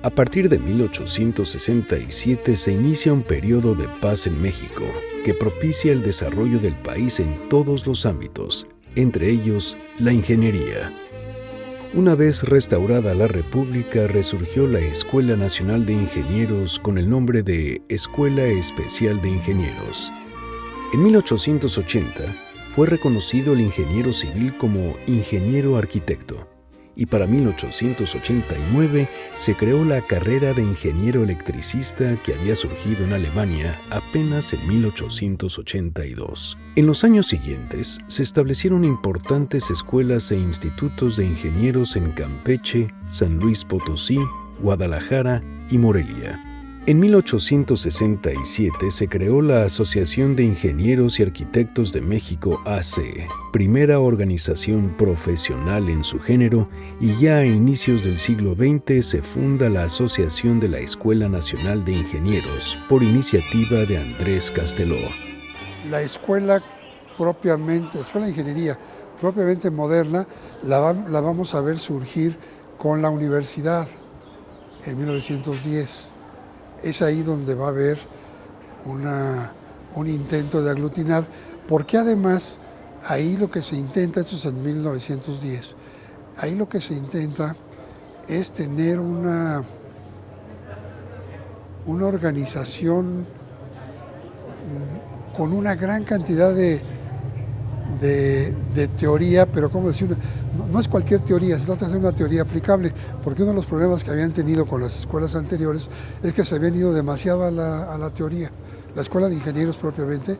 A partir de 1867 se inicia un periodo de paz en México que propicia el desarrollo del país en todos los ámbitos, entre ellos la ingeniería. Una vez restaurada la República, resurgió la Escuela Nacional de Ingenieros con el nombre de Escuela Especial de Ingenieros. En 1880 fue reconocido el ingeniero civil como ingeniero arquitecto y para 1889 se creó la carrera de ingeniero electricista que había surgido en Alemania apenas en 1882. En los años siguientes se establecieron importantes escuelas e institutos de ingenieros en Campeche, San Luis Potosí, Guadalajara y Morelia. En 1867 se creó la Asociación de Ingenieros y Arquitectos de México AC, primera organización profesional en su género, y ya a inicios del siglo XX se funda la Asociación de la Escuela Nacional de Ingenieros, por iniciativa de Andrés Casteló. La escuela de ingeniería propiamente moderna, la vamos a ver surgir con la universidad en 1910. Es ahí donde va a haber un intento de aglutinar, porque además ahí lo que se intenta, esto es en 1910, ahí lo que se intenta es tener una organización con una gran cantidad de teoría, pero ¿cómo decir? No es cualquier teoría, se trata de hacer una teoría aplicable, porque uno de los problemas que habían tenido con las escuelas anteriores es que se habían ido demasiado a la teoría. La escuela de ingenieros propiamente,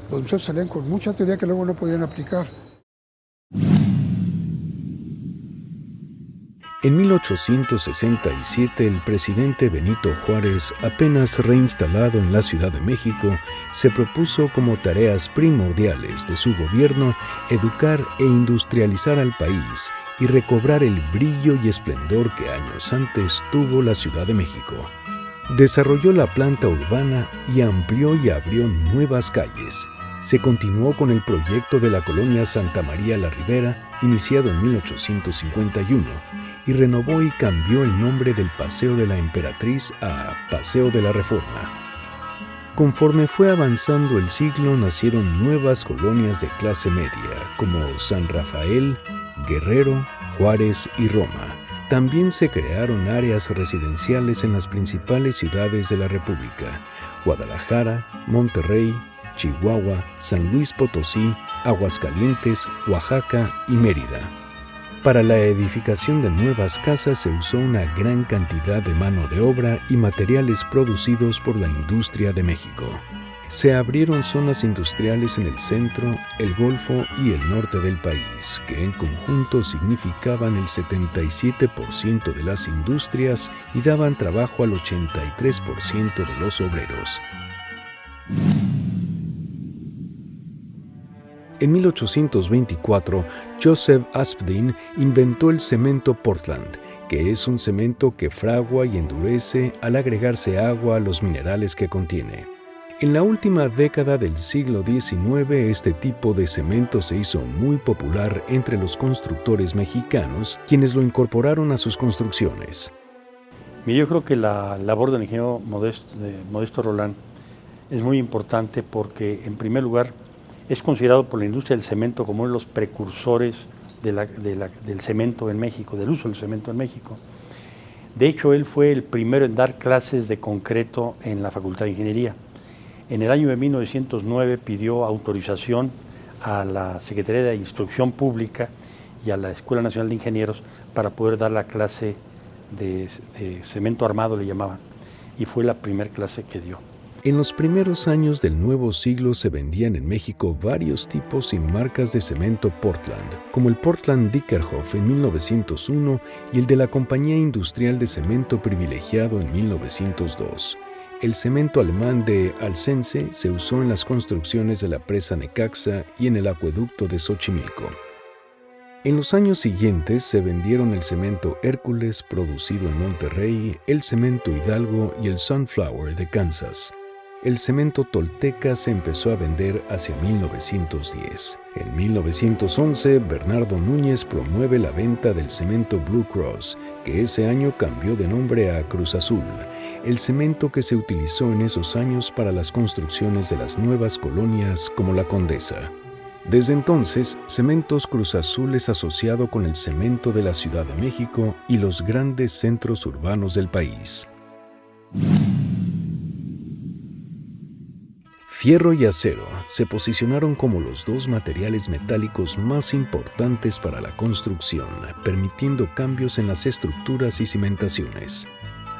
los muchachos salían con mucha teoría que luego no podían aplicar. En 1867, el presidente Benito Juárez, apenas reinstalado en la Ciudad de México, se propuso como tareas primordiales de su gobierno educar e industrializar al país y recobrar el brillo y esplendor que años antes tuvo la Ciudad de México. Desarrolló la planta urbana y amplió y abrió nuevas calles. Se continuó con el proyecto de la colonia Santa María la Ribera, iniciado en 1851, y renovó y cambió el nombre del Paseo de la Emperatriz a Paseo de la Reforma. Conforme fue avanzando el siglo, nacieron nuevas colonias de clase media, como San Rafael, Guerrero, Juárez y Roma. También se crearon áreas residenciales en las principales ciudades de la República: Guadalajara, Monterrey, Chihuahua, San Luis Potosí, Aguascalientes, Oaxaca y Mérida. Para la edificación de nuevas casas se usó una gran cantidad de mano de obra y materiales producidos por la industria de México. Se abrieron zonas industriales en el centro, el Golfo y el norte del país, que en conjunto significaban el 77% de las industrias y daban trabajo al 83% de los obreros. En 1824, Joseph Aspdin inventó el cemento Portland, que es un cemento que fragua y endurece al agregarse agua a los minerales que contiene. En la última década del siglo XIX, este tipo de cemento se hizo muy popular entre los constructores mexicanos, quienes lo incorporaron a sus construcciones. Yo creo que la labor del ingeniero Modesto Roland es muy importante porque, en primer lugar, es considerado por la industria del cemento como uno de los precursores del cemento en México, del uso del cemento en México. De hecho, él fue el primero en dar clases de concreto en la Facultad de Ingeniería. En el año de 1909 pidió autorización a la Secretaría de Instrucción Pública y a la Escuela Nacional de Ingenieros para poder dar la clase de cemento armado, le llamaban, y fue la primera clase que dio. En los primeros años del nuevo siglo se vendían en México varios tipos y marcas de cemento Portland, como el Portland Dickerhoff en 1901 y el de la Compañía Industrial de Cemento Privilegiado en 1902. El cemento alemán de Alsense se usó en las construcciones de la presa Necaxa y en el acueducto de Xochimilco. En los años siguientes se vendieron el cemento Hércules, producido en Monterrey, el cemento Hidalgo y el Sunflower de Kansas. el cemento tolteca se empezó a vender hacia 1910. En 1911, Bernardo Núñez promueve la venta del cemento Blue Cross, que ese año cambió de nombre a Cruz Azul, el cemento que se utilizó en esos años para las construcciones de las nuevas colonias como la Condesa. Desde entonces, Cementos Cruz Azul es asociado con el cemento de la Ciudad de México y los grandes centros urbanos del país. Fierro y acero se posicionaron como los dos materiales metálicos más importantes para la construcción, permitiendo cambios en las estructuras y cimentaciones.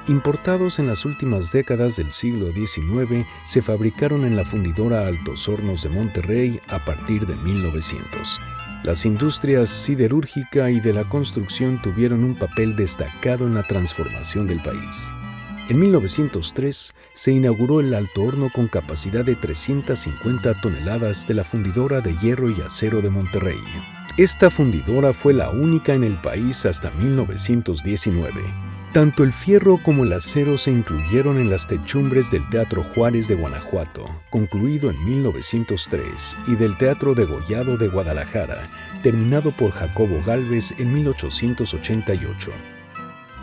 Importados en las últimas décadas del siglo XIX, se fabricaron en la fundidora Altos Hornos de Monterrey a partir de 1900. Las industrias siderúrgica y de la construcción tuvieron un papel destacado en la transformación del país. En 1903 se inauguró el alto horno con capacidad de 350 toneladas de la fundidora de hierro y acero de Monterrey. Esta fundidora fue la única en el país hasta 1919. Tanto el fierro como el acero se incluyeron en las techumbres del Teatro Juárez de Guanajuato, concluido en 1903, y del Teatro Degollado de Guadalajara, terminado por Jacobo Gálvez en 1888.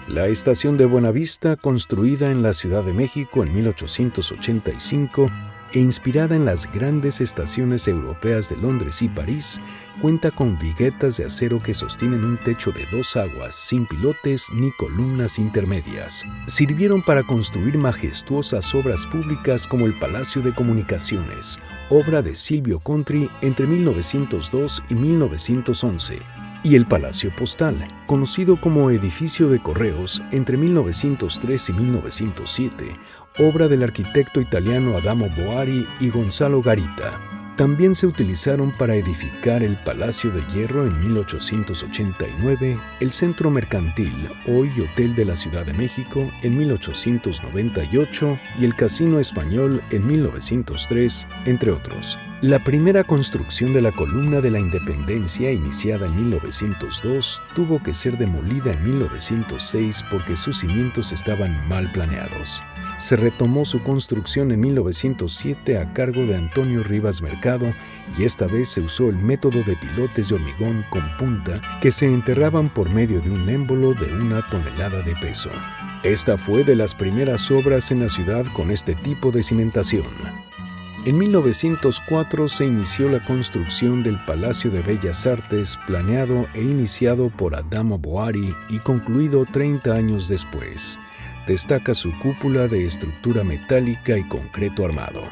La estación de Buenavista, construida en la Ciudad de México en 1885 e inspirada en las grandes estaciones europeas de Londres y París, cuenta con viguetas de acero que sostienen un techo de 2 aguas, sin pilotes ni columnas intermedias. Sirvieron para construir majestuosas obras públicas como el Palacio de Comunicaciones, obra de Silvio Contri entre 1902 y 1911, y el Palacio Postal, conocido como Edificio de Correos entre 1903 y 1907, obra del arquitecto italiano Adamo Boari y Gonzalo Garita. También se utilizaron para edificar el Palacio de Hierro en 1889, el Centro Mercantil, hoy Hotel de la Ciudad de México, en 1898 y el Casino Español en 1903, entre otros. La primera construcción de la Columna de la Independencia, iniciada en 1902, tuvo que ser demolida en 1906 porque sus cimientos estaban mal planeados. Se retomó su construcción en 1907 a cargo de Antonio Rivas Mercado y esta vez se usó el método de pilotes de hormigón con punta que se enterraban por medio de un émbolo de 1 tonelada de peso. Esta fue de las primeras obras en la ciudad con este tipo de cimentación. En 1904 se inició la construcción del Palacio de Bellas Artes, planeado e iniciado por Adamo Boari y concluido 30 años después. Destaca su cúpula de estructura metálica y concreto armado.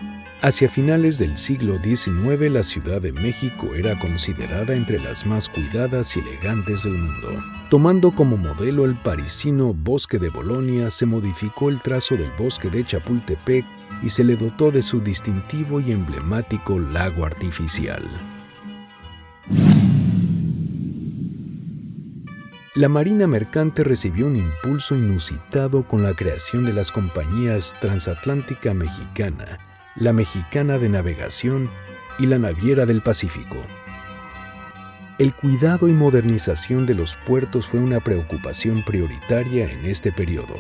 Hacia finales del siglo XIX, la Ciudad de México era considerada entre las más cuidadas y elegantes del mundo. Tomando como modelo el parisino Bosque de Bolonia, se modificó el trazo del Bosque de Chapultepec y se le dotó de su distintivo y emblemático lago artificial. La Marina Mercante recibió un impulso inusitado con la creación de las compañías Transatlántica Mexicana, la Mexicana de Navegación y la Naviera del Pacífico. El cuidado y modernización de los puertos fue una preocupación prioritaria en este periodo.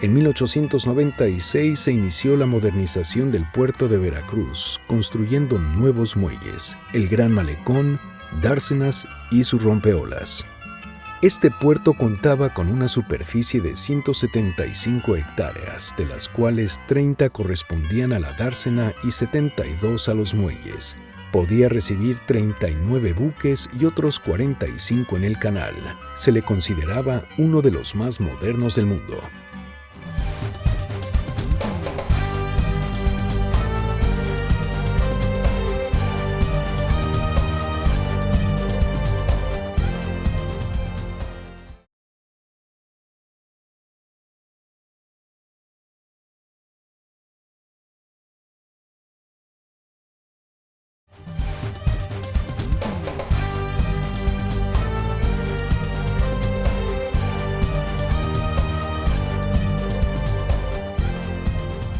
En 1896 se inició la modernización del puerto de Veracruz, construyendo nuevos muelles, el Gran Malecón, dársenas y sus rompeolas. Este puerto contaba con una superficie de 175 hectáreas, de las cuales 30 correspondían a la dársena y 72 a los muelles. Podía recibir 39 buques y otros 45 en el canal. Se le consideraba uno de los más modernos del mundo.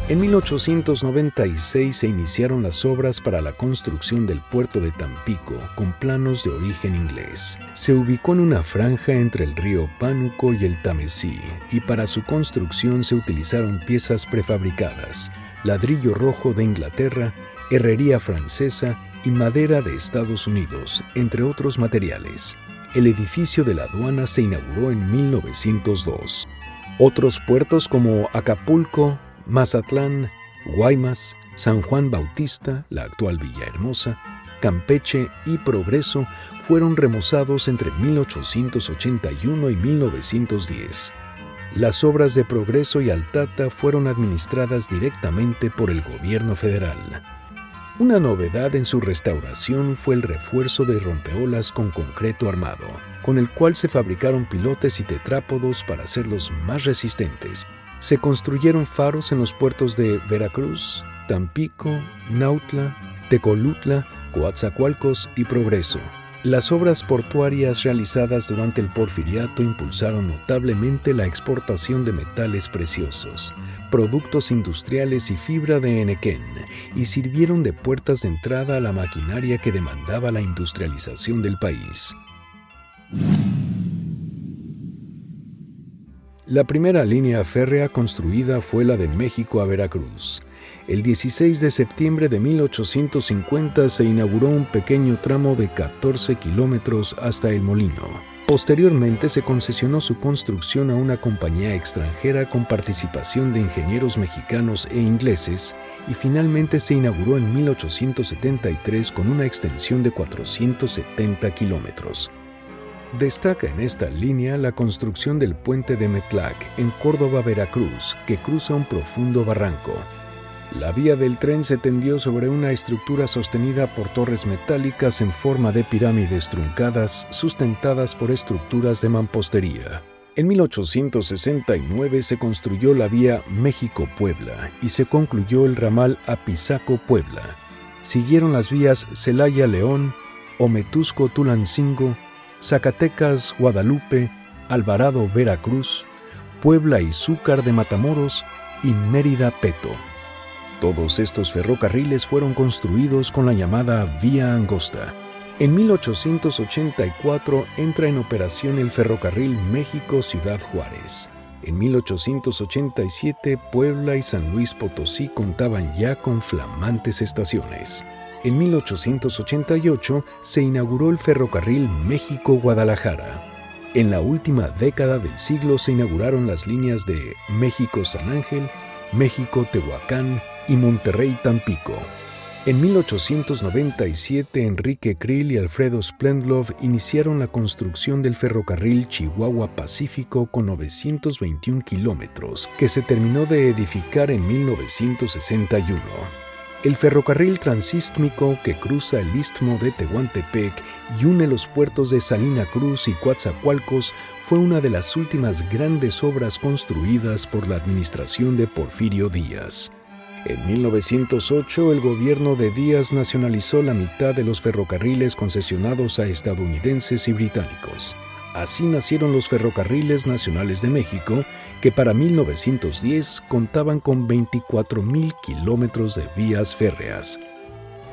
En 1896 se iniciaron las obras para la construcción del puerto de Tampico, con planos de origen inglés. Se ubicó en una franja entre el río Pánuco y el Támesis, y para su construcción se utilizaron piezas prefabricadas. ladrillo rojo de Inglaterra, herrería francesa y madera de Estados Unidos, entre otros materiales. El edificio de la aduana se inauguró en 1902. Otros puertos como Acapulco, Mazatlán, Guaymas, San Juan Bautista, la actual Villahermosa, Campeche y Progreso fueron remozados entre 1881 y 1910. Las obras de Progreso y Altata fueron administradas directamente por el gobierno federal. Una novedad en su restauración fue el refuerzo de rompeolas con concreto armado, con el cual se fabricaron pilotes y tetrápodos para hacerlos más resistentes. Se construyeron faros en los puertos de Veracruz, Tampico, Nautla, Tecolutla, Coatzacoalcos y Progreso. Las obras portuarias realizadas durante el Porfiriato impulsaron notablemente la exportación de metales preciosos, productos industriales y fibra de henequén, y sirvieron de puertas de entrada a la maquinaria que demandaba la industrialización del país. La primera línea férrea construida fue la de México a Veracruz. El 16 de septiembre de 1850 se inauguró un pequeño tramo de 14 kilómetros hasta El Molino. Posteriormente se concesionó su construcción a una compañía extranjera con participación de ingenieros mexicanos e ingleses y finalmente se inauguró en 1873 con una extensión de 470 kilómetros. Destaca en esta línea la construcción del puente de Metlac en Córdoba, Veracruz, que cruza un profundo barranco. La vía del tren se tendió sobre una estructura sostenida por torres metálicas en forma de pirámides truncadas, sustentadas por estructuras de mampostería. En 1869 se construyó la vía México-Puebla y se concluyó el ramal Apizaco-Puebla. Siguieron las vías Celaya-León, Ometusco-Tulancingo, Zacatecas-Guadalupe, Alvarado-Veracruz, Puebla-Izúcar de Matamoros y Mérida-Peto. Todos estos ferrocarriles fueron construidos con la llamada Vía Angosta. En 1884 entra en operación el ferrocarril México-Ciudad Juárez. En 1887 Puebla y San Luis Potosí contaban ya con flamantes estaciones. En 1888 se inauguró el ferrocarril México-Guadalajara. En la última década del siglo se inauguraron las líneas de México-San Ángel, México-Tehuacán y Monterrey-Tampico. En 1897, Enrique Krill y Alfredo Splendlove iniciaron la construcción del ferrocarril Chihuahua-Pacífico con 921 kilómetros, que se terminó de edificar en 1961. El ferrocarril transístmico que cruza el istmo de Tehuantepec y une los puertos de Salina Cruz y Coatzacoalcos fue una de las últimas grandes obras construidas por la administración de Porfirio Díaz. En 1908, el gobierno de Díaz nacionalizó la mitad de los ferrocarriles concesionados a estadounidenses y británicos. Así nacieron los Ferrocarriles Nacionales de México, que para 1910 contaban con 24,000 kilómetros de vías férreas.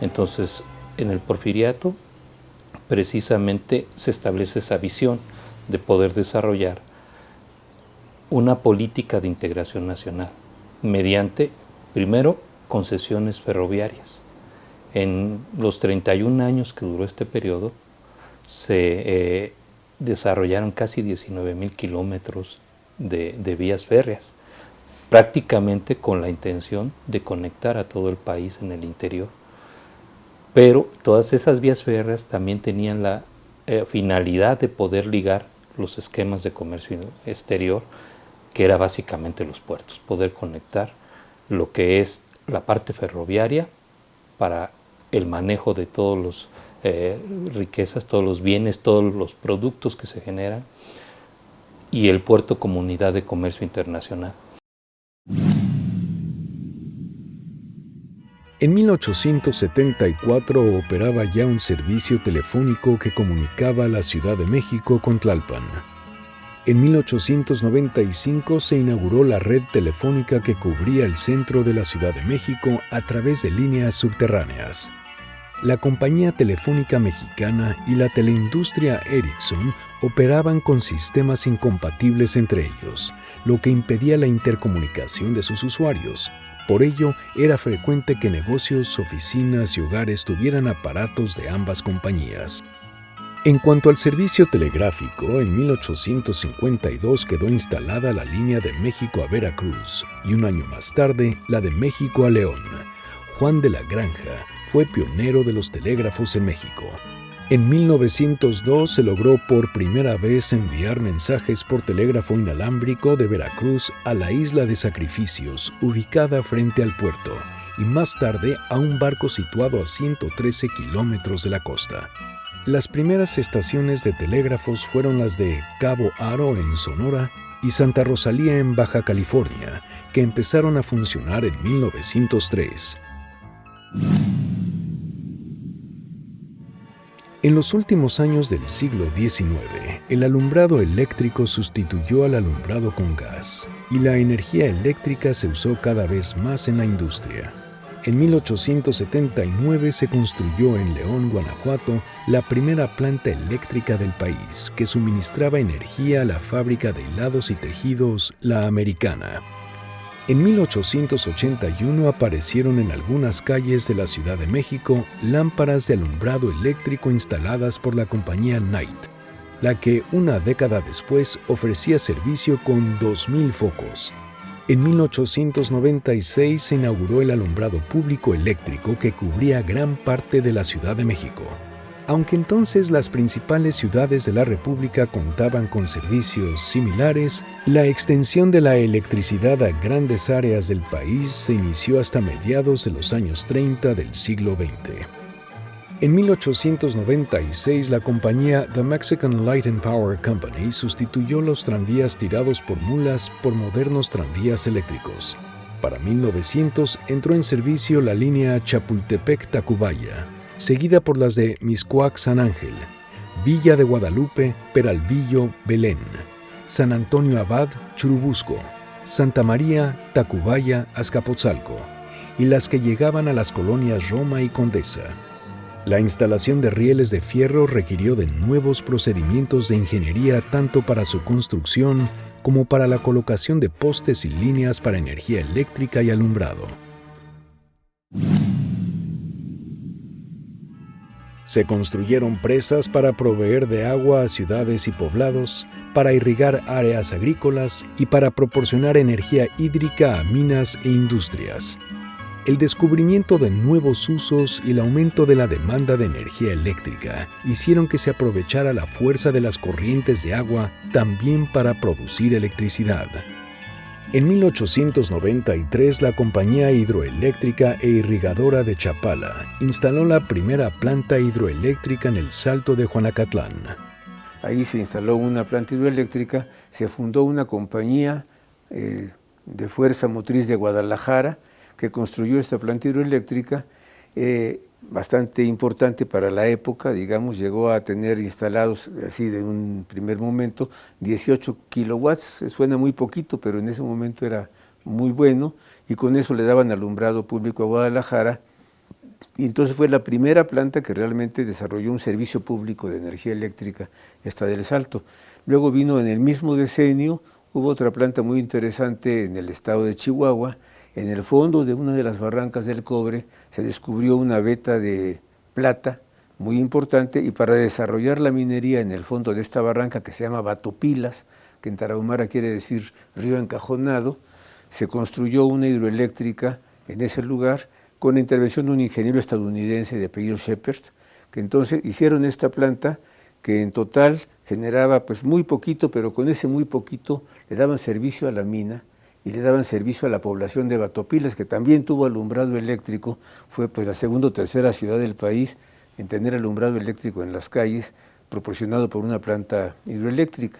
Entonces, en el Porfiriato, precisamente se establece esa visión de poder desarrollar una política de integración nacional mediante, primero, concesiones ferroviarias. En los 31 años que duró este periodo, se desarrollaron casi 19,000 kilómetros de vías férreas, prácticamente con la intención de conectar a todo el país en el interior. Pero todas esas vías férreas también tenían la finalidad de poder ligar los esquemas de comercio exterior, que era básicamente los puertos, poder conectar lo que es la parte ferroviaria para el manejo de todos los riquezas, todos los bienes, todos los productos que se generan, y el puerto como unidad de comercio internacional. En 1874 operaba ya un servicio telefónico que comunicaba la Ciudad de México con Tlalpan. En 1895 se inauguró la red telefónica que cubría el centro de la Ciudad de México a través de líneas subterráneas. La compañía telefónica mexicana y la teleindustria Ericsson operaban con sistemas incompatibles entre ellos, lo que impedía la intercomunicación de sus usuarios. Por ello, era frecuente que negocios, oficinas y hogares tuvieran aparatos de ambas compañías. En cuanto al servicio telegráfico, en 1852 quedó instalada la línea de México a Veracruz y un año más tarde la de México a León. Juan de la Granja fue pionero de los telégrafos en México. En 1902 se logró por primera vez enviar mensajes por telégrafo inalámbrico de Veracruz a la isla de Sacrificios, ubicada frente al puerto, y más tarde a un barco situado a 113 kilómetros de la costa. Las primeras estaciones de telégrafos fueron las de Cabo Aro en Sonora y Santa Rosalía en Baja California, que empezaron a funcionar en 1903. En los últimos años del siglo XIX, el alumbrado eléctrico sustituyó al alumbrado con gas, y la energía eléctrica se usó cada vez más en la industria. En 1879 se construyó en León, Guanajuato, la primera planta eléctrica del país, que suministraba energía a la fábrica de hilados y tejidos La Americana. En 1881 aparecieron en algunas calles de la Ciudad de México lámparas de alumbrado eléctrico instaladas por la compañía Knight, la que una década después ofrecía servicio con 2,000 focos. En 1896 se inauguró el alumbrado público eléctrico que cubría gran parte de la Ciudad de México. Aunque entonces las principales ciudades de la República contaban con servicios similares, la extensión de la electricidad a grandes áreas del país se inició hasta mediados de los años 30 del siglo XX. En 1896, la compañía The Mexican Light and Power Company sustituyó los tranvías tirados por mulas por modernos tranvías eléctricos. Para 1900 entró en servicio la línea Chapultepec-Tacubaya, seguida por las de Mixcoac-San Ángel, Villa de Guadalupe, Peralvillo, Belén, San Antonio Abad, Churubusco, Santa María, Tacubaya, Azcapotzalco, y las que llegaban a las colonias Roma y Condesa. La instalación de rieles de fierro requirió de nuevos procedimientos de ingeniería tanto para su construcción como para la colocación de postes y líneas para energía eléctrica y alumbrado. Se construyeron presas para proveer de agua a ciudades y poblados, para irrigar áreas agrícolas y para proporcionar energía hídrica a minas e industrias. El descubrimiento de nuevos usos y el aumento de la demanda de energía eléctrica hicieron que se aprovechara la fuerza de las corrientes de agua también para producir electricidad. En 1893, la Compañía Hidroeléctrica e Irrigadora de Chapala instaló la primera planta hidroeléctrica en el Salto de Juanacatlán. Ahí se instaló una planta hidroeléctrica, se fundó una compañía de fuerza motriz de Guadalajara que construyó esta planta hidroeléctrica, bastante importante para la época, digamos, llegó a tener instalados, así de un primer momento, 18 kilowatts, suena muy poquito, pero en ese momento era muy bueno, y con eso le daban alumbrado público a Guadalajara, y entonces fue la primera planta que realmente desarrolló un servicio público de energía eléctrica, esta del Salto. Luego vino en el mismo decenio, hubo otra planta muy interesante en el estado de Chihuahua. En el fondo de una de las barrancas del Cobre se descubrió una veta de plata muy importante, y para desarrollar la minería en el fondo de esta barranca, que se llama Batopilas, que en tarahumara quiere decir río encajonado, se construyó una hidroeléctrica en ese lugar con la intervención de un ingeniero estadounidense de apellido Shepard, que entonces hicieron esta planta que en total generaba pues muy poquito, pero con ese muy poquito le daban servicio a la mina y le daban servicio a la población de Batopilas, que también tuvo alumbrado eléctrico. Fue pues la segunda o tercera ciudad del país en tener alumbrado eléctrico en las calles, proporcionado por una planta hidroeléctrica.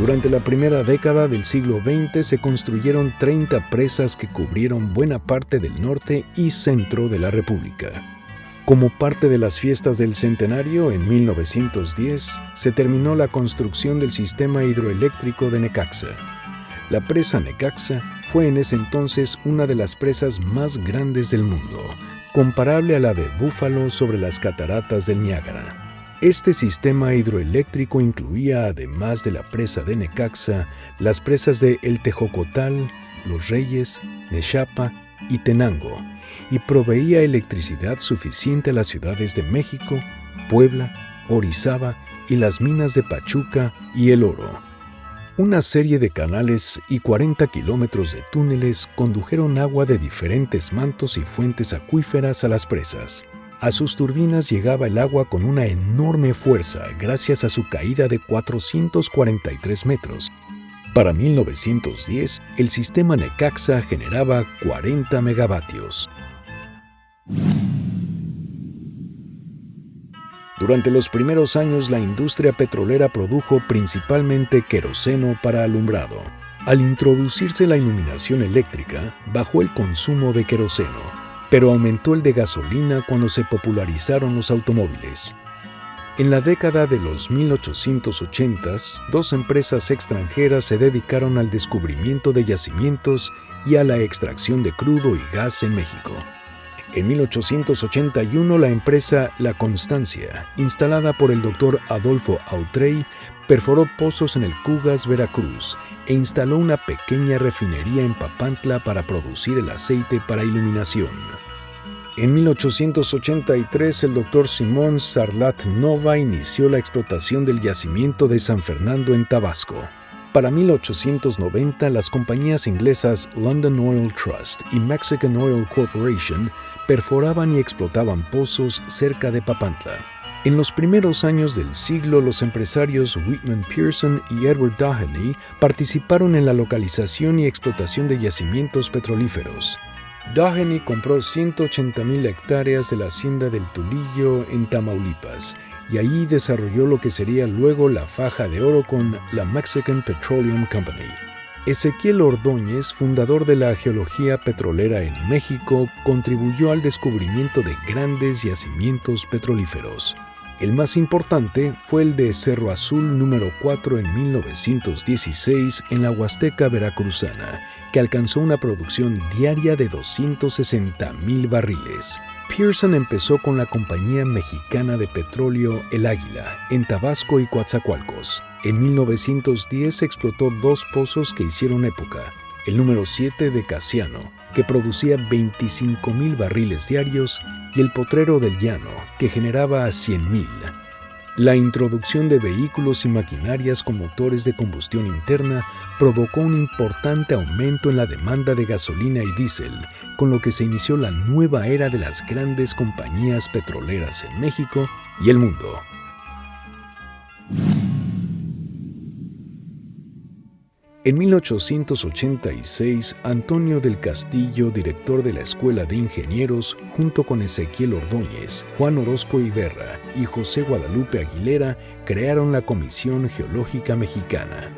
Durante la primera década del siglo XX se construyeron 30 presas que cubrieron buena parte del norte y centro de la República. Como parte de las fiestas del centenario, en 1910 se terminó la construcción del sistema hidroeléctrico de Necaxa. La presa Necaxa fue en ese entonces una de las presas más grandes del mundo, comparable a la de Búfalo sobre las cataratas del Niágara. Este sistema hidroeléctrico incluía, además de la presa de Necaxa, las presas de El Tejocotal, Los Reyes, Nexapa y Tenango, y proveía electricidad suficiente a las ciudades de México, Puebla, Orizaba y las minas de Pachuca y El Oro. Una serie de canales y 40 kilómetros de túneles condujeron agua de diferentes mantos y fuentes acuíferas a las presas. A sus turbinas llegaba el agua con una enorme fuerza gracias a su caída de 443 metros. Para 1910, el sistema Necaxa generaba 40 megavatios. Durante los primeros años, la industria petrolera produjo principalmente queroseno para alumbrado. Al introducirse la iluminación eléctrica, bajó el consumo de queroseno, pero aumentó el de gasolina cuando se popularizaron los automóviles. En la década de los 1880s, 2 empresas extranjeras se dedicaron al descubrimiento de yacimientos y a la extracción de crudo y gas en México. En 1881, la empresa La Constancia, instalada por el doctor Adolfo Autrey, perforó pozos en el Cugas, Veracruz, e instaló una pequeña refinería en Papantla para producir el aceite para iluminación. En 1883, el doctor Simón Sarlat Nova inició la explotación del yacimiento de San Fernando en Tabasco. Para 1890, las compañías inglesas London Oil Trust y Mexican Oil Corporation perforaban y explotaban pozos cerca de Papantla. En los primeros años del siglo, los empresarios Whitman Pearson y Edward Doheny participaron en la localización y explotación de yacimientos petrolíferos. Doheny compró 180,000 hectáreas de la hacienda del Tulillo en Tamaulipas y ahí desarrolló lo que sería luego la faja de oro con la Mexican Petroleum Company. Ezequiel Ordóñez, fundador de la geología petrolera en México, contribuyó al descubrimiento de grandes yacimientos petrolíferos. El más importante fue el de Cerro Azul número 4 en 1916 en la Huasteca veracruzana, que alcanzó una producción diaria de 260,000 barriles. Pearson empezó con la compañía mexicana de petróleo El Águila, en Tabasco y Coatzacoalcos. En 1910 explotó 2 pozos que hicieron época, el número 7 de Casiano, que producía 25,000 barriles diarios, y el Potrero del Llano, que generaba 100,000. La introducción de vehículos y maquinarias con motores de combustión interna provocó un importante aumento en la demanda de gasolina y diésel, con lo que se inició la nueva era de las grandes compañías petroleras en México y el mundo. En 1886, Antonio del Castillo, director de la Escuela de Ingenieros, junto con Ezequiel Ordóñez, Juan Orozco Iberra y José Guadalupe Aguilera, crearon la Comisión Geológica Mexicana.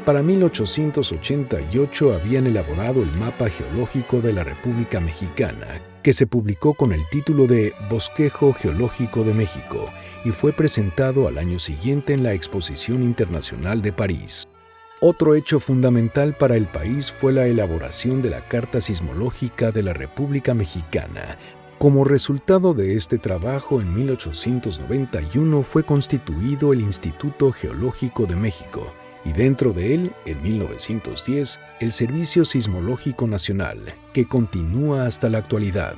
Para 1888 habían elaborado el mapa geológico de la República Mexicana, que se publicó con el título de Bosquejo Geológico de México y fue presentado al año siguiente en la Exposición Internacional de París. Otro hecho fundamental para el país fue la elaboración de la Carta Sismológica de la República Mexicana. Como resultado de este trabajo, en 1891 fue constituido el Instituto Geológico de México, y dentro de él, en 1910, el Servicio Sismológico Nacional, que continúa hasta la actualidad.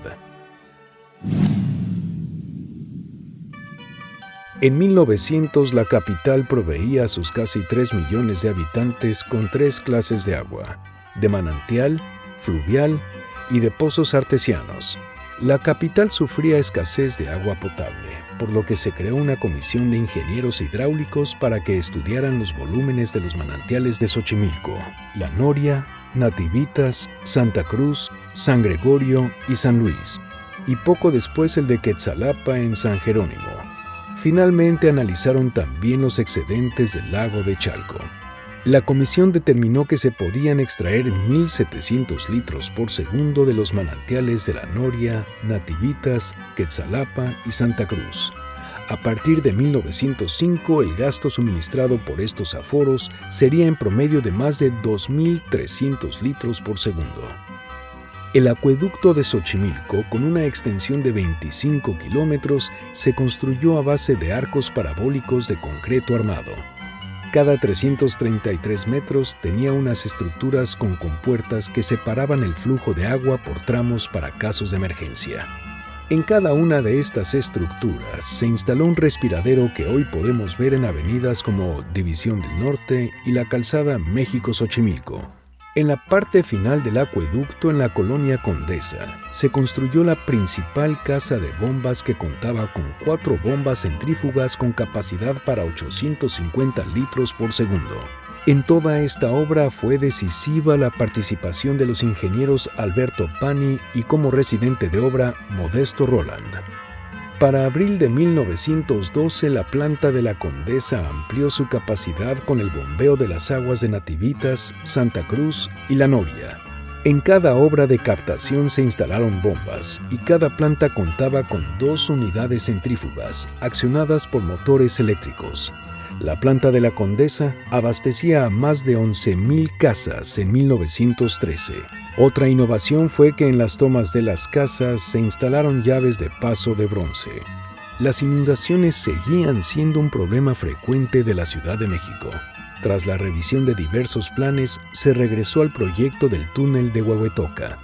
En 1900, la capital proveía a sus casi 3 millones de habitantes con 3 clases de agua: de manantial, fluvial y de pozos artesianos. La capital sufría escasez de agua potable, por lo que se creó una comisión de ingenieros hidráulicos para que estudiaran los volúmenes de los manantiales de Xochimilco, La Noria, Nativitas, Santa Cruz, San Gregorio y San Luis, y poco después el de Quetzalapa en San Jerónimo. Finalmente analizaron también los excedentes del lago de Chalco. La comisión determinó que se podían extraer 1.700 litros por segundo de los manantiales de La Noria, Nativitas, Quetzalapa y Santa Cruz. A partir de 1905, el gasto suministrado por estos aforos sería en promedio de más de 2.300 litros por segundo. El acueducto de Xochimilco, con una extensión de 25 kilómetros, se construyó a base de arcos parabólicos de concreto armado. Cada 333 metros tenía unas estructuras con compuertas que separaban el flujo de agua por tramos para casos de emergencia. En cada una de estas estructuras se instaló un respiradero que hoy podemos ver en avenidas como División del Norte y la calzada México-Xochimilco. En la parte final del acueducto, en la colonia Condesa, se construyó la principal casa de bombas que contaba con 4 bombas centrífugas con capacidad para 850 litros por segundo. En toda esta obra fue decisiva la participación de los ingenieros Alberto Pani y, como residente de obra, Modesto Roland. Para abril de 1912, la planta de la Condesa amplió su capacidad con el bombeo de las aguas de Nativitas, Santa Cruz y La Noria. En cada obra de captación se instalaron bombas y cada planta contaba con 2 unidades centrífugas accionadas por motores eléctricos. La planta de la Condesa abastecía a más de 11,000 casas en 1913. Otra innovación fue que en las tomas de las casas se instalaron llaves de paso de bronce. Las inundaciones seguían siendo un problema frecuente de la Ciudad de México. Tras la revisión de diversos planes, se regresó al proyecto del túnel de Huehuetoca.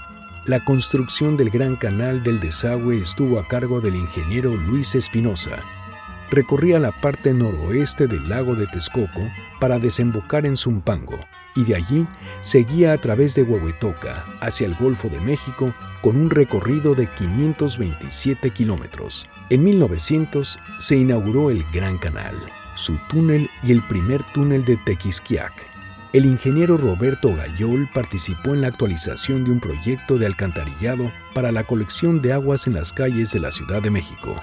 La construcción del Gran Canal del Desagüe estuvo a cargo del ingeniero Luis Espinosa. Recorría la parte noroeste del lago de Texcoco para desembocar en Zumpango y de allí seguía a través de Huehuetoca hacia el Golfo de México con un recorrido de 527 kilómetros. En 1900 se inauguró el Gran Canal, su túnel y el primer túnel de Tequisquiac. El ingeniero Roberto Gayol participó en la actualización de un proyecto de alcantarillado para la colección de aguas en las calles de la Ciudad de México.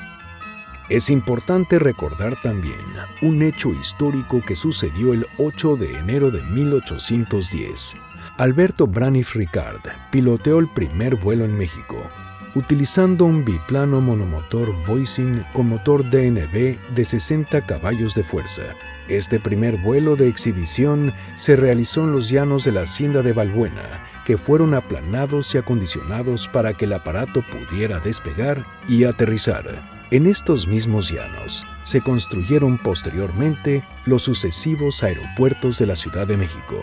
Es importante recordar también un hecho histórico que sucedió el 8 de enero de 1810. Alberto Braniff Ricard piloteó el primer vuelo en México, utilizando un biplano monomotor Voisin con motor DNB de 60 caballos de fuerza. Este primer vuelo de exhibición se realizó en los llanos de la hacienda de Balbuena, que fueron aplanados y acondicionados para que el aparato pudiera despegar y aterrizar. En estos mismos llanos se construyeron posteriormente los sucesivos aeropuertos de la Ciudad de México.